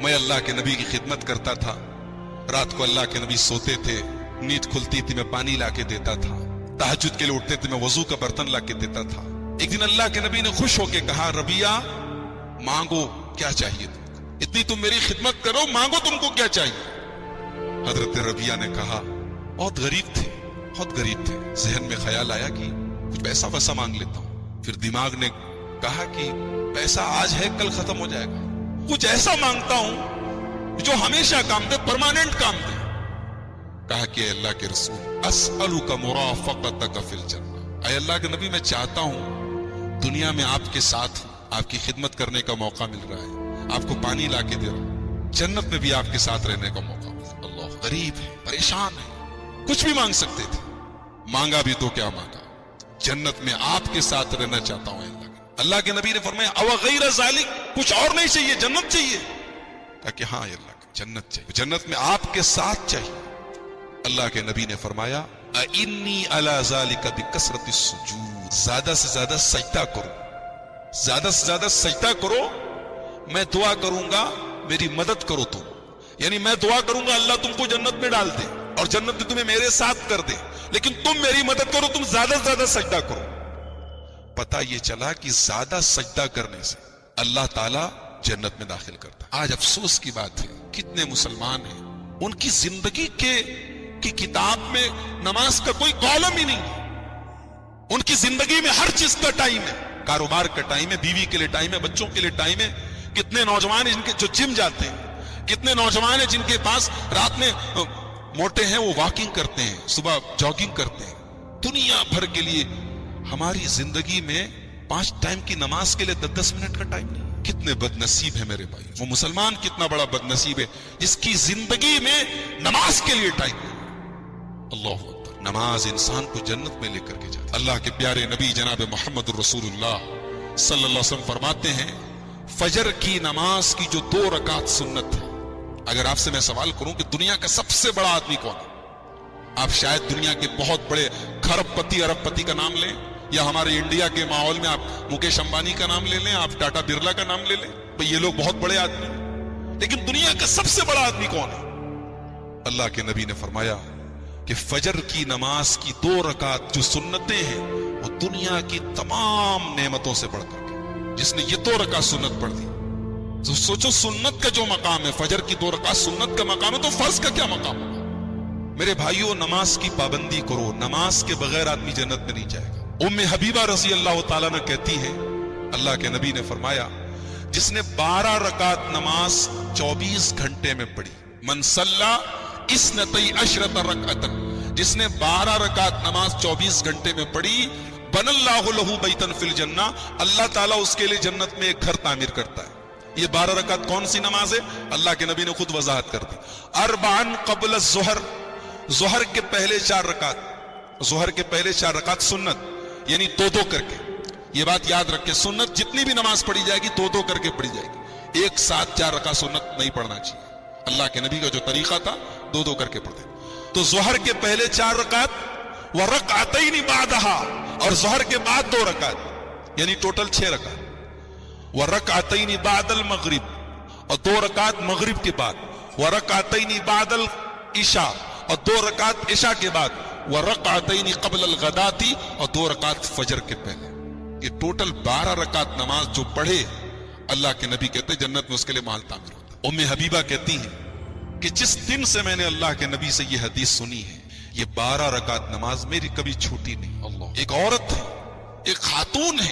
میں اللہ کے نبی کی خدمت کرتا تھا، رات کو اللہ کے نبی سوتے تھے، نیند کھلتی تھی میں پانی لا کے دیتا تھا، تہجد کے لیے اٹھتے تھے میں وضو کا برتن لا کے دیتا تھا۔ ایک دن اللہ کے نبی نے خوش ہو کے کہا، ربیہ مانگو کیا چاہیے تم کو، اتنی تم میری خدمت کرو، مانگو تم کو کیا چاہیے۔ حضرت ربیہ نے کہا، بہت غریب تھے، بہت غریب تھے، ذہن میں خیال آیا کہ کچھ پیسہ ویسا مانگ لیتا ہوں۔ پھر دماغ نے کہا کہ پیسہ آج ہے کل ختم ہو جائے گا، کچھ ایسا مانگتا ہوں جو ہمیشہ کام دے، پرماننٹ کام دے۔ کہا کہ اے اللہ کے رسول، اسألک مرافقتک فی الجنہ، اے اللہ کے نبی میں چاہتا ہوں دنیا میں آپ کے ساتھ آپ کی خدمت کرنے کا موقع مل رہا ہے، آپ کو پانی لا کے دے رہا ہوں، جنت میں بھی آپ کے ساتھ رہنے کا موقع مل رہا ہے۔ اللہ، غریب ہے، پریشان ہے، کچھ بھی مانگ سکتے تھے، مانگا بھی تو کیا مانگا، جنت میں آپ کے ساتھ رہنا چاہتا ہوں۔ اللہ کے نبی نے فرمایا، او غیر ذالک، کچھ اور نہیں چاہیے، جنت چاہیے؟ کہا کہ ہاں اللہ جنت چاہیے، جنت میں آپ کے ساتھ چاہیے۔ اللہ کے نبی نے فرمایا، انی علی ذالک بکثرۃ السجود، زیادہ سے زیادہ سجدہ کرو، زیادہ سے زیادہ سجدہ کرو، میں دعا کروں گا میری مدد کرو تم، یعنی میں دعا کروں گا اللہ تم کو جنت میں ڈال دے اور جنت میں تمہیں میرے ساتھ کر دے، لیکن تم میری مدد کرو، تم زیادہ سے زیادہ سجدہ کرو۔ پتہ یہ چلا کہ زیادہ سجدہ کرنے سے اللہ تعالیٰ جنت میں داخل کرتا ہے۔ آج افسوس کی بات ہے، کتنے مسلمان ہیں ان کی زندگی کی کتاب میں نماز کا کوئی کالم ہی نہیں ہے، ان کی زندگی میں ہر چیز کا ٹائم ہے، کاروبار کا ٹائم ہے، بیوی کے لیے ٹائم ہے، بچوں کے لیے ٹائم ہے۔ کتنے نوجوان ہیں جن کے جو جم جاتے ہیں، کتنے نوجوان ہیں جن کے پاس رات میں موٹے ہیں وہ واکنگ کرتے ہیں، صبح جاگنگ کرتے ہیں، دنیا بھر کے لیے۔ ہماری زندگی میں 5 ٹائم کی نماز کے لیے 10 منٹ کا ٹائم نہیں۔ کتنے بد نصیب ہے میرے بھائی، وہ مسلمان کتنا بڑا بد نصیب ہے جس کی زندگی میں نماز کے لیے ٹائم نہیں۔ اللہ اکبر، نماز انسان کو جنت میں لے کر کے جاتا ہے۔ اللہ کے پیارے نبی جناب محمد رسول اللہ صلی اللہ علیہ وسلم فرماتے ہیں، فجر کی نماز کی جو 2 رکعت سنت ہے، اگر آپ سے میں سوال کروں کہ دنیا کا سب سے بڑا آدمی کون ہے، آپ شاید دنیا کے بہت بڑے کھرب پتی ارب پتی کا نام لیں، یا ہمارے انڈیا کے ماحول میں آپ مکیش امبانی کا نام لے لیں، آپ ٹاٹا برلا کا نام لے لیں، بھئی یہ لوگ بہت بڑے آدمی ہیں، لیکن دنیا کا سب سے بڑا آدمی کون ہے؟ اللہ کے نبی نے فرمایا کہ فجر کی نماز کی 2 رکعت جو سنتیں ہیں وہ دنیا کی تمام نعمتوں سے بڑھ کر کے، جس نے یہ 2 رکعت سنت پڑھ دی تو سوچو سنت کا جو مقام ہے، فجر کی 2 رکعت سنت کا مقام ہے، تو فرض کا کیا مقام ہوگا؟ میرے بھائیوں، نماز کی پابندی کرو، نماز کے بغیر آدمی جنت میں نہیں جائے گا۔ ام حبیبہ رضی اللہ تعالیٰ نے کہتی ہیں، اللہ کے نبی نے فرمایا، جس نے 12 رکعت نماز 24 گھنٹے میں پڑھی، من صلی 12 رکعتا، جس نے 12 رکعت نماز 24 گھنٹے میں پڑھی، بن اللہ لہ بیتا فی الجنہ، اللہ تعالیٰ اس کے لیے جنت میں ایک گھر تعمیر کرتا ہے۔ یہ 12 رکعت کون سی نماز ہے؟ اللہ کے نبی نے خود وضاحت کر دی، 4 قبل الظہر، ظہر کے پہلے 4 رکعت، ظہر کے پہلے 4 رکعت سنت، یعنی 2 کر کے۔ یہ بات یاد رکھے، سنت جتنی بھی نماز پڑھی جائے گی 2 کر کے پڑھی جائے گی، ایک ساتھ 4 رکعت سنت نہیں پڑھنا چاہیے۔ اللہ کے نبی کا جو طریقہ تھا 2 کر کے پڑھتے، تو ظہر کے پہلے 4 رکعت، ورکعتین بعدہا، اور ظہر کے بعد 2 رکعت، یعنی ٹوٹل 6 رکعت، ورکعتین بعد المغرب، اور 2 رکعت مغرب کے بعد، ورکعتین بعد العشاء، اور 2 رکعت عشاء کے بعد، ورکعتین قبل الغداۃ، اور 2 رکعت فجر کے پہلے۔ یہ ٹوٹل 12 رکعت نماز جو پڑھے، اللہ کے نبی کہتے ہیں جنت میں اس کے لیے محل تعمیر ہوتا ہے۔ ام حبیبہ کہتی ہیں کہ جس دن سے میں نے اللہ کے نبی سے یہ حدیث سنی ہے، یہ 12 رکعت نماز میری کبھی چھوٹی نہیں۔ اللہ، ایک عورت ہے، ایک خاتون ہے،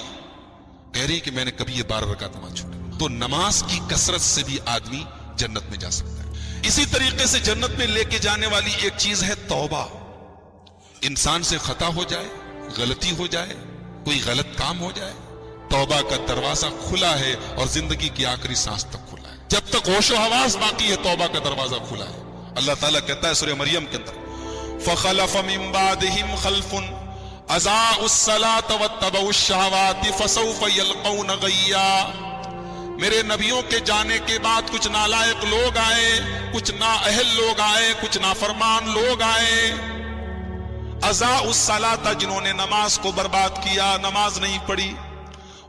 کہہ رہی کہ میں نے کبھی یہ 12 رکعت نماز چھوٹی نہیں۔ تو نماز کی کثرت سے بھی آدمی جنت میں جا سکتا ہے۔ اسی طریقے سے جنت میں لے کے جانے والی ایک چیز ہے توبہ۔ انسان سے خطا ہو جائے، غلطی ہو جائے، کوئی غلط کام ہو جائے، توبہ کا دروازہ کھلا ہے اور زندگی کی آخری سانس تک کھلا ہے، جب تک ہوش و حواس باقی ہے توبہ کا دروازہ کھلا ہے۔ اللہ تعالیٰ کہتا ہے سورہ مریم کے اندر، فَخَلَفَ مِن بَعْدِهِمْ خَلْفٌ أَضَاعُوا الصَّلَاةَ وَاتَّبَعُوا الشَّهَوَاتِ فَسَوْفَ يَلْقَوْنَ غَيًّا۔ میرے نبیوں کے جانے کے بعد کچھ نالائق لوگ آئے، کچھ نااہل لوگ آئے، کچھ نافرمان لوگ آئے، اضاعوا الصلاۃ، جنہوں نے نماز کو برباد کیا، نماز نہیں پڑھی،